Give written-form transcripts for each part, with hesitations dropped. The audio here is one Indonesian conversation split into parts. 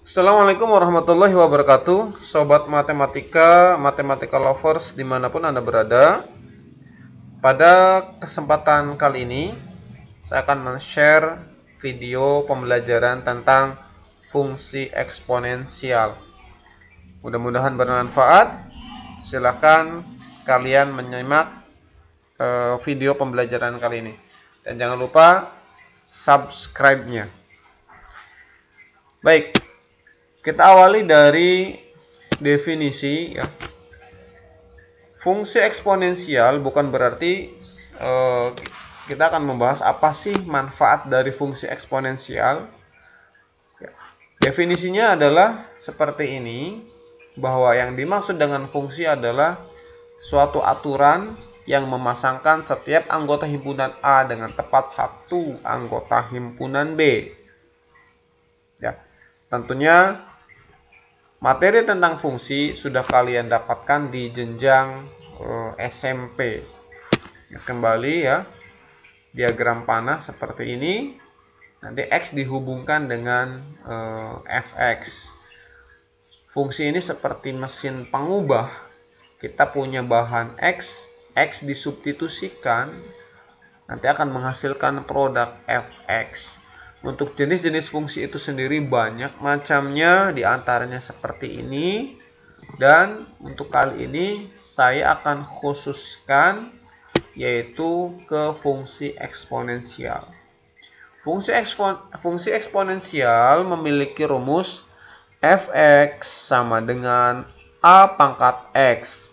Assalamualaikum warahmatullahi wabarakatuh, Sobat Matematika, Matematika Lovers dimanapun Anda berada. Pada kesempatan kali ini, saya akan men-share video pembelajaran tentang fungsi eksponensial. Mudah-mudahan bermanfaat. Silahkan kalian menyimak video pembelajaran kali ini. Dan jangan lupa subscribe-nya. Baik, kita awali dari definisi ya. Fungsi eksponensial bukan berarti kita akan membahas apa sih manfaat dari fungsi eksponensial. Ya. Definisinya adalah seperti ini, bahwa yang dimaksud dengan fungsi adalah suatu aturan yang memasangkan setiap anggota himpunan A dengan tepat satu anggota himpunan B. Ya, tentunya materi tentang fungsi sudah kalian dapatkan di jenjang SMP. Kembali ya, diagram panah seperti ini. Nanti X dihubungkan dengan Fx. Fungsi ini seperti mesin pengubah. Kita punya bahan X, X disubstitusikan, nanti akan menghasilkan produk Fx. Untuk jenis-jenis fungsi itu sendiri banyak macamnya, diantaranya seperti ini. Dan untuk kali ini saya akan khususkan yaitu ke fungsi eksponensial. Fungsi eksponensial memiliki rumus Fx sama dengan A pangkat X.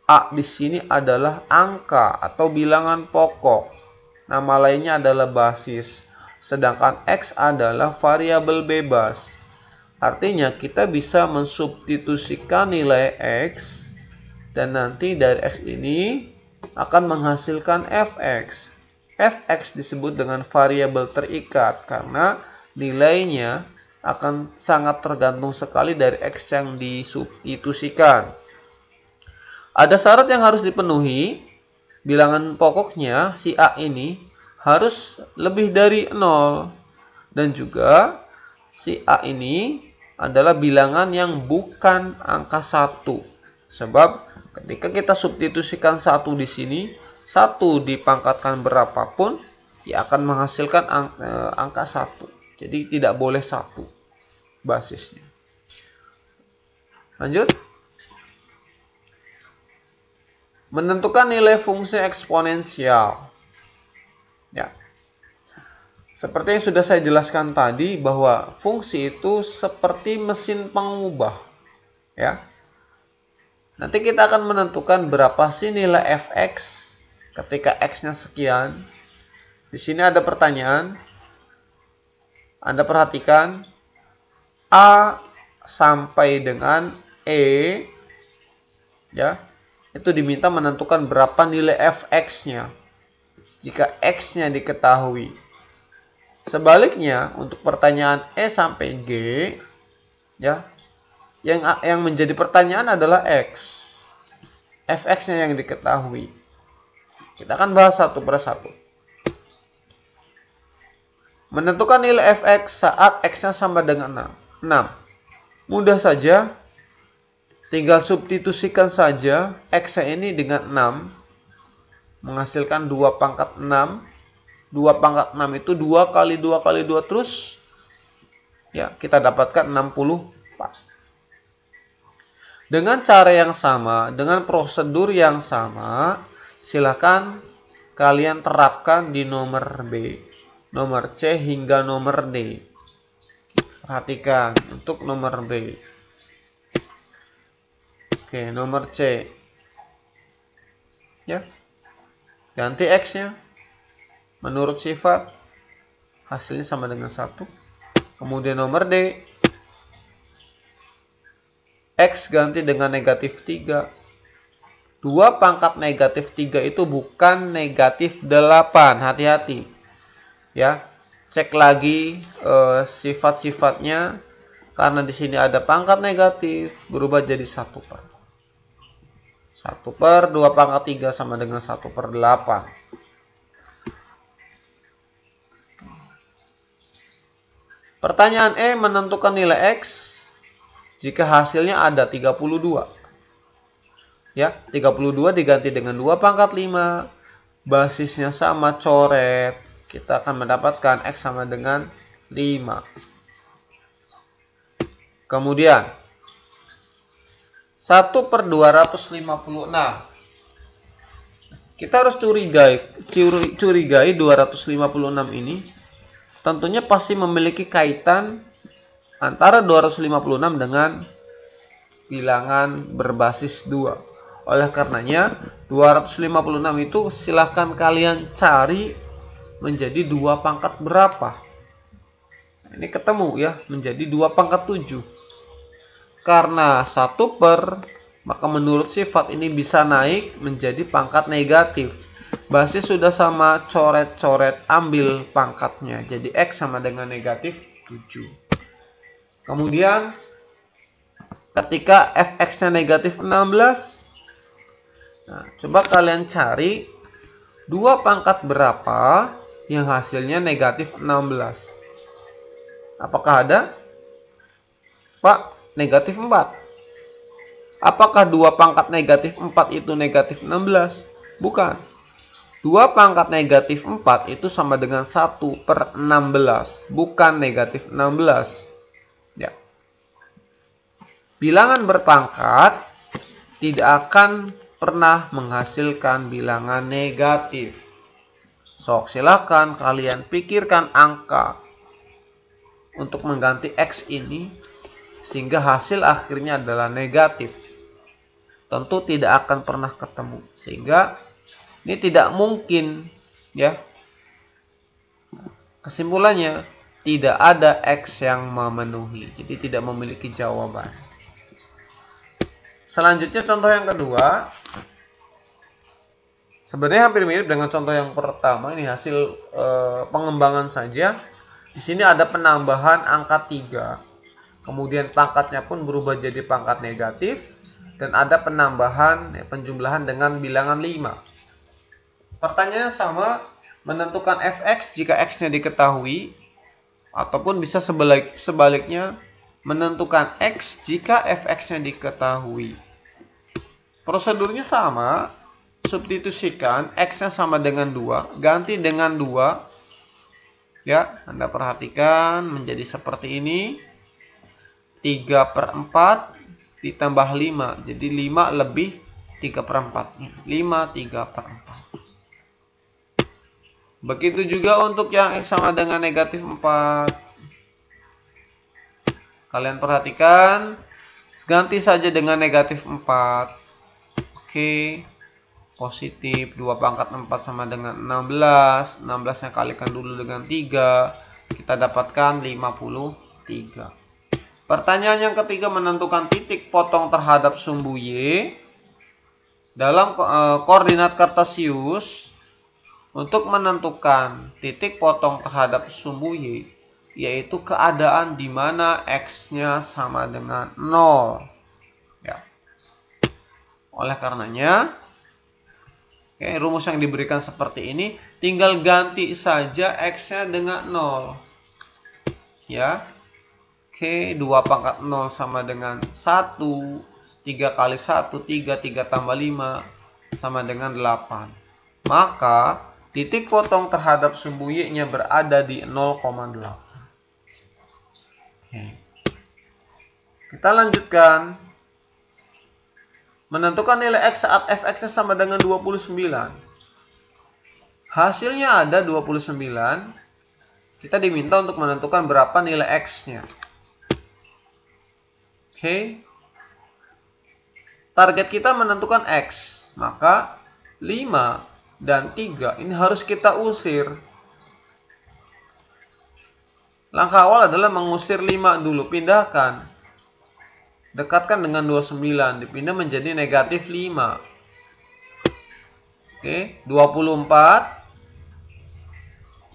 A di sini adalah angka atau bilangan pokok. Nama lainnya adalah basis. Sedangkan X adalah variabel bebas. Artinya kita bisa mensubstitusikan nilai X dan nanti dari X ini akan menghasilkan Fx. Fx disebut dengan variabel terikat karena nilainya akan sangat tergantung sekali dari X yang disubstitusikan. Ada syarat yang harus dipenuhi. Bilangan pokoknya si A ini harus lebih dari 0. Dan juga si A ini adalah bilangan yang bukan angka 1. Sebab ketika kita substitusikan 1 di sini, 1 dipangkatkan berapapun, ya akan menghasilkan angka 1. Jadi tidak boleh 1 basisnya. Lanjut. Menentukan nilai fungsi eksponensial. Ya. Seperti yang sudah saya jelaskan tadi, bahwa fungsi itu seperti mesin pengubah. Ya. Nanti kita akan menentukan berapa sih nilai Fx ketika X-nya sekian. Di sini ada pertanyaan. Anda perhatikan, A sampai dengan E, ya, itu diminta menentukan berapa nilai Fx-nya jika X-nya diketahui. Sebaliknya, untuk pertanyaan E sampai G, ya, yang menjadi pertanyaan adalah X. Fx-nya yang diketahui. Kita akan bahas satu persatu. Menentukan nilai Fx saat X-nya sama dengan 6. Mudah saja. Tinggal substitusikan saja X-nya ini dengan 6. Menghasilkan 2 pangkat 6. 2 pangkat 6 itu 2 kali 2 kali 2 terus. Ya, kita dapatkan 64. Dengan cara yang sama, dengan prosedur yang sama, silakan kalian terapkan di nomor B, nomor C hingga nomor D. Perhatikan untuk nomor B. Oke, nomor C. Ya. Ganti X-nya. Menurut sifat, hasilnya sama dengan 1. Kemudian nomor D. X ganti dengan negatif 3. 2 pangkat negatif 3 itu bukan negatif 8. Hati-hati. Ya, cek lagi sifat-sifatnya. Karena di sini ada pangkat negatif, berubah jadi 1 per. 1 per 2 pangkat 3 sama dengan 1 per 8. Pertanyaan E, menentukan nilai X jika hasilnya ada 32. Ya, 32 diganti dengan 2 pangkat 5. Basisnya sama, coret. Kita akan mendapatkan X sama dengan 5. Kemudian 1/256. Kita harus curigai 256 ini. Tentunya pasti memiliki kaitan antara 256 dengan bilangan berbasis 2. Oleh karenanya 256 itu silahkan kalian cari menjadi 2 pangkat berapa. Ini ketemu ya, menjadi 2 pangkat 7. Karena 1/, maka menurut sifat ini bisa naik menjadi pangkat negatif. Basis sudah sama, coret-coret, ambil pangkatnya. Jadi X sama dengan negatif 7. Kemudian ketika fx-nya negatif 16, nah, coba kalian cari 2 pangkat berapa yang hasilnya negatif 16. Apakah ada? Pak, negatif 4. Apakah 2 pangkat negatif 4 itu negatif 16? Bukan. 2 pangkat negatif 4 itu sama dengan 1/16, bukan negatif 16. Ya. Bilangan berpangkat tidak akan pernah menghasilkan bilangan negatif. Sok, silakan kalian pikirkan angka untuk mengganti X ini sehingga hasil akhirnya adalah negatif. Tentu tidak akan pernah ketemu, sehingga ini tidak mungkin ya. Kesimpulannya tidak ada X yang memenuhi, jadi tidak memiliki jawaban. Selanjutnya contoh yang kedua. Sebenarnya hampir mirip dengan contoh yang pertama, ini hasil pengembangan saja. Di sini ada penambahan angka 3. Kemudian pangkatnya pun berubah jadi pangkat negatif. Dan ada penambahan penjumlahan dengan bilangan 5. Pertanyaannya sama, menentukan fx jika x-nya diketahui, ataupun bisa sebaliknya, menentukan x jika fx-nya diketahui. Prosedurnya sama, substitusikan x-nya sama dengan 2, ganti dengan 2. Ya, Anda perhatikan menjadi seperti ini. 3/4 ditambah 5, jadi 5 lebih 3/4. 5 3/4. Begitu juga untuk yang X sama dengan negatif 4. Kalian perhatikan, ganti saja dengan negatif 4. Oke, positif. 2 pangkat 4 sama dengan 16. 16-nya kalikan dulu dengan 3. Kita dapatkan 53. Pertanyaan yang ketiga, menentukan titik potong terhadap sumbu Y dalam koordinat kartesius. Untuk menentukan titik potong terhadap sumbu Y, yaitu keadaan di mana X-nya sama dengan 0. Ya. Oleh karenanya, rumus yang diberikan seperti ini, tinggal ganti saja X-nya dengan 0. Ya. 2 pangkat 0 sama dengan 1. 3 kali 1, 3 tambah 5 sama dengan 8. Maka titik potong terhadap sumbu Y-nya berada di 0,8. Kita lanjutkan. Menentukan nilai X saat fx-nya sama dengan 29. Hasilnya ada 29. Kita diminta untuk menentukan berapa nilai X-nya. Target kita menentukan X. Maka 5 dan 3 ini harus kita usir. Langkah awal adalah mengusir 5 dulu, pindahkan. Dekatkan dengan 29, dipindah menjadi negatif 5. 24.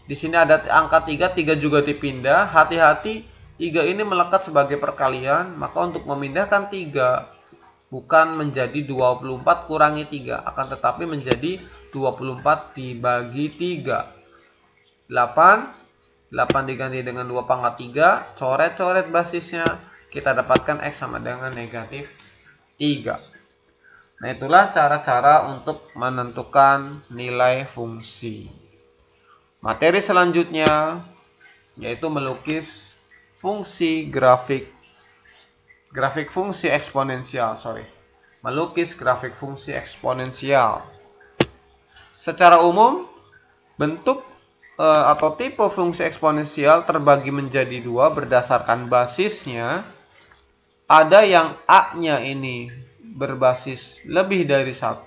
Di sini ada angka 3, 3 juga dipindah. Hati-hati, 3 ini melekat sebagai perkalian, maka untuk memindahkan 3 bukan menjadi 24 kurangi 3, akan tetapi menjadi 24 dibagi 3. 8 8 diganti dengan 2 pangkat 3, coret-coret basisnya, kita dapatkan X sama dengan negatif 3. Nah, itulah cara-cara untuk menentukan nilai fungsi. Materi selanjutnya yaitu melukis fungsi grafik fungsi eksponensial, melukis grafik fungsi eksponensial. Secara umum, bentuk atau tipe fungsi eksponensial terbagi menjadi dua berdasarkan basisnya. Ada yang A-nya ini berbasis lebih dari 1,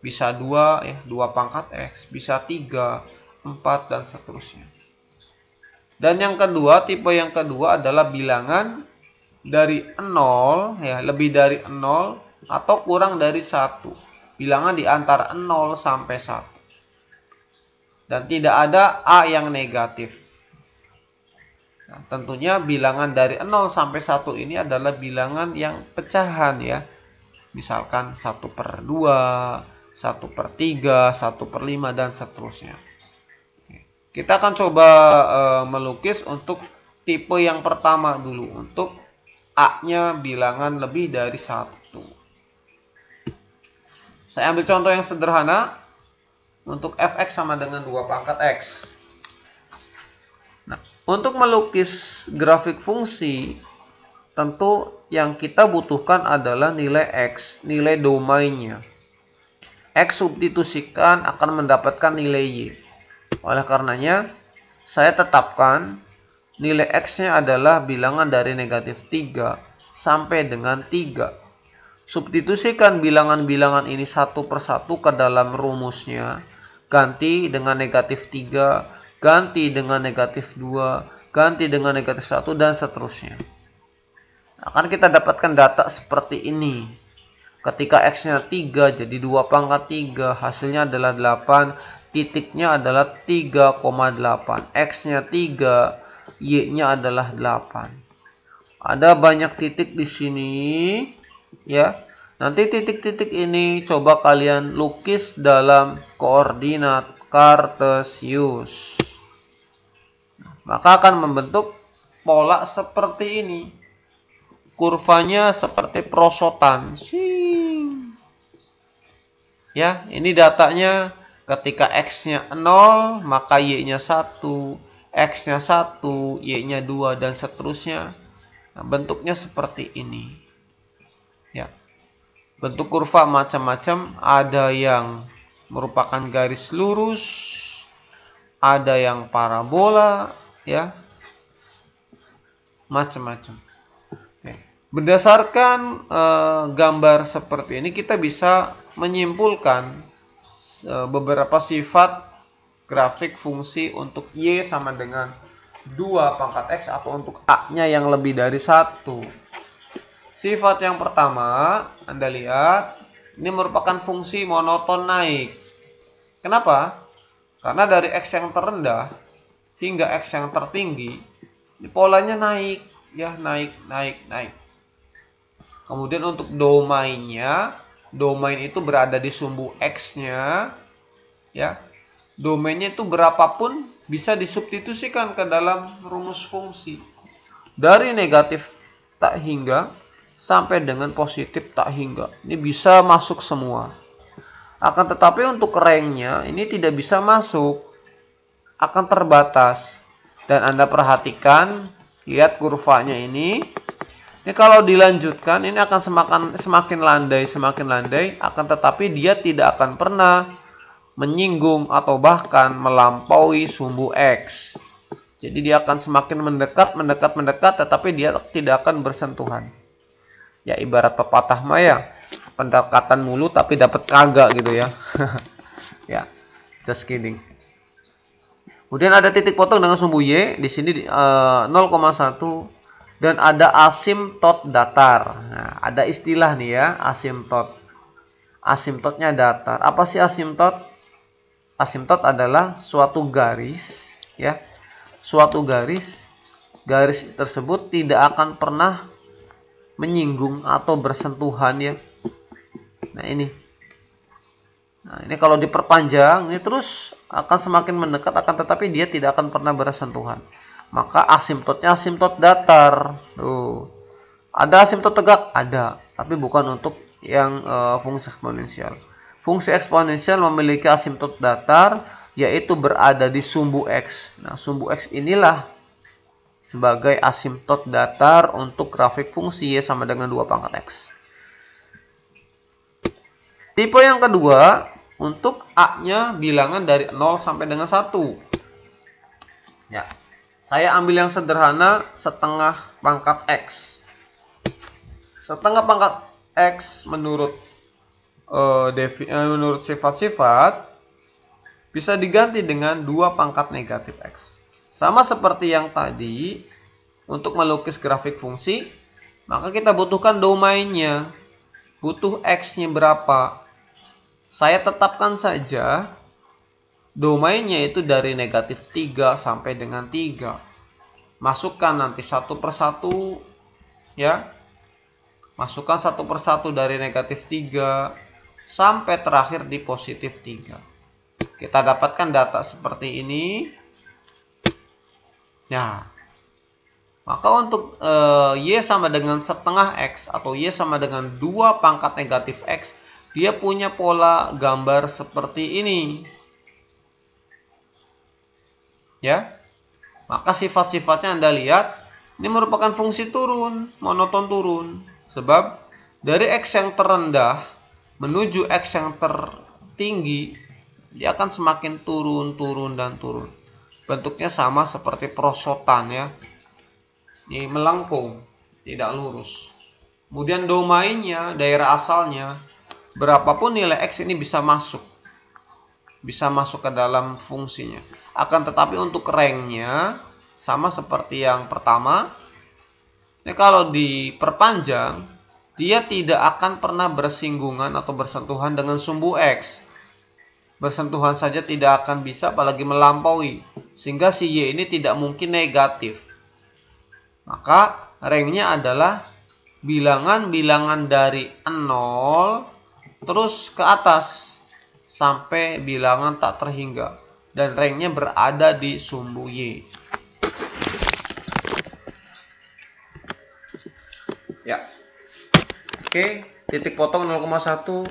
bisa 2 ya, 2 pangkat X, bisa 3, 4 dan seterusnya. Dan yang kedua, tipe yang kedua adalah bilangan dari 0 ya, lebih dari 0 atau kurang dari 1. Bilangan di antara 0 sampai 1. Dan tidak ada A yang negatif. Nah, tentunya bilangan dari 0 sampai 1 ini adalah bilangan yang pecahan ya. Misalkan 1/2, 1/3, 1/5 dan seterusnya. Kita akan coba melukis untuk tipe yang pertama dulu, untuk A-nya bilangan lebih dari 1. Saya ambil contoh yang sederhana. Untuk fx sama dengan 2 pangkat x. Nah, untuk melukis grafik fungsi, tentu yang kita butuhkan adalah nilai x, nilai domainnya. X substitusikan akan mendapatkan nilai y. Oleh karenanya, saya tetapkan nilai x-nya adalah bilangan dari negatif 3 sampai dengan 3. Substitusikan bilangan-bilangan ini satu persatu ke dalam rumusnya. Ganti dengan negatif 3, ganti dengan negatif 2, ganti dengan negatif 1, dan seterusnya. Akan kita dapatkan data seperti ini. Ketika X-nya 3 jadi 2 pangkat 3, hasilnya adalah 8, titiknya adalah 3,8. X-nya 3, Y-nya adalah 8. Ada banyak titik di sini ya. Nanti titik-titik ini coba kalian lukis dalam koordinat kartesius. Maka akan membentuk pola seperti ini. Kurvanya seperti perosotan. Ya, ini datanya ketika X-nya 0, maka Y-nya 1, X-nya 1, Y-nya 2, dan seterusnya. Nah, bentuknya seperti ini. Ya. Bentuk kurva macam-macam, ada yang merupakan garis lurus, ada yang parabola, ya, macam-macam. Berdasarkan gambar seperti ini, kita bisa menyimpulkan beberapa sifat grafik fungsi untuk Y sama dengan 2 pangkat X atau untuk A-nya yang lebih dari 1. Sifat yang pertama, Anda lihat, ini merupakan fungsi monoton naik. Kenapa? Karena dari X yang terendah hingga X yang tertinggi, ini polanya naik, ya, naik. Kemudian untuk domainnya, domain itu berada di sumbu X-nya, ya. Domainnya itu berapapun bisa disubstitusikan ke dalam rumus fungsi. Dari negatif tak hingga sampai dengan positif tak hingga. Ini bisa masuk semua. Akan tetapi untuk ranknya ini tidak bisa masuk. Akan terbatas. Dan Anda perhatikan, lihat kurvanya ini. Ini kalau dilanjutkan, ini akan semakin landai. Akan tetapi dia tidak akan pernah menyinggung atau bahkan melampaui sumbu X. Jadi dia akan semakin mendekat, tetapi dia tidak akan bersentuhan. Ya, ibarat pepatah maya, pendekatan mulu tapi dapat kagak gitu ya. Ya, just kidding. Kemudian ada titik potong dengan sumbu Y di sini 0,1 dan ada asimtot datar. Nah, ada istilah nih ya, asimtot. Asimtotnya datar. Apa sih asimtot? Asimtot adalah suatu garis ya. Suatu garis tersebut tidak akan pernah menyinggung atau bersentuhan ya. Nah, ini Nah, ini kalau diperpanjang, ini terus akan semakin mendekat, akan tetapi dia tidak akan pernah bersentuhan. Maka asimptotnya asimtot datar. Tuh. Ada asimtot tegak? Ada. Tapi bukan untuk yang fungsi eksponensial. Fungsi eksponensial memiliki asimtot datar, yaitu berada di sumbu X. Nah, sumbu X inilah sebagai asimtot datar untuk grafik fungsi Y sama dengan 2 pangkat X. Tipe yang kedua, untuk A-nya bilangan dari 0 sampai dengan 1. Ya, saya ambil yang sederhana, setengah pangkat X. Setengah pangkat X menurut sifat-sifat bisa diganti dengan 2 pangkat negatif X. Sama seperti yang tadi, untuk melukis grafik fungsi, maka kita butuhkan domainnya. Butuh X-nya berapa? Saya tetapkan saja domainnya itu dari negatif 3 sampai dengan 3. Masukkan nanti satu persatu, ya. Masukkan satu persatu dari negatif 3 sampai terakhir di positif 3. Kita dapatkan data seperti ini. Ya. Maka untuk Y sama dengan setengah X atau Y sama dengan 2 pangkat negatif X, dia punya pola gambar seperti ini. Ya. Maka sifat-sifatnya Anda lihat, ini merupakan fungsi turun, monoton turun. Sebab dari X yang terendah menuju X yang tertinggi, dia akan semakin turun, turun, dan turun. Bentuknya sama seperti perosotan, ya. Ini melengkung, tidak lurus. Kemudian domainnya, daerah asalnya, berapapun nilai X ini bisa masuk. Bisa masuk ke dalam fungsinya. Akan tetapi untuk rank-nya sama seperti yang pertama. Ini kalau diperpanjang, dia tidak akan pernah bersinggungan atau bersentuhan dengan sumbu X. Bersentuhan saja tidak akan bisa, apalagi melampaui. Sehingga si Y ini tidak mungkin negatif. Maka rank-nya adalah bilangan-bilangan dari 0 terus ke atas sampai bilangan tak terhingga. Dan rank-nya berada di sumbu Y. Ya. Oke, titik potong 0,1.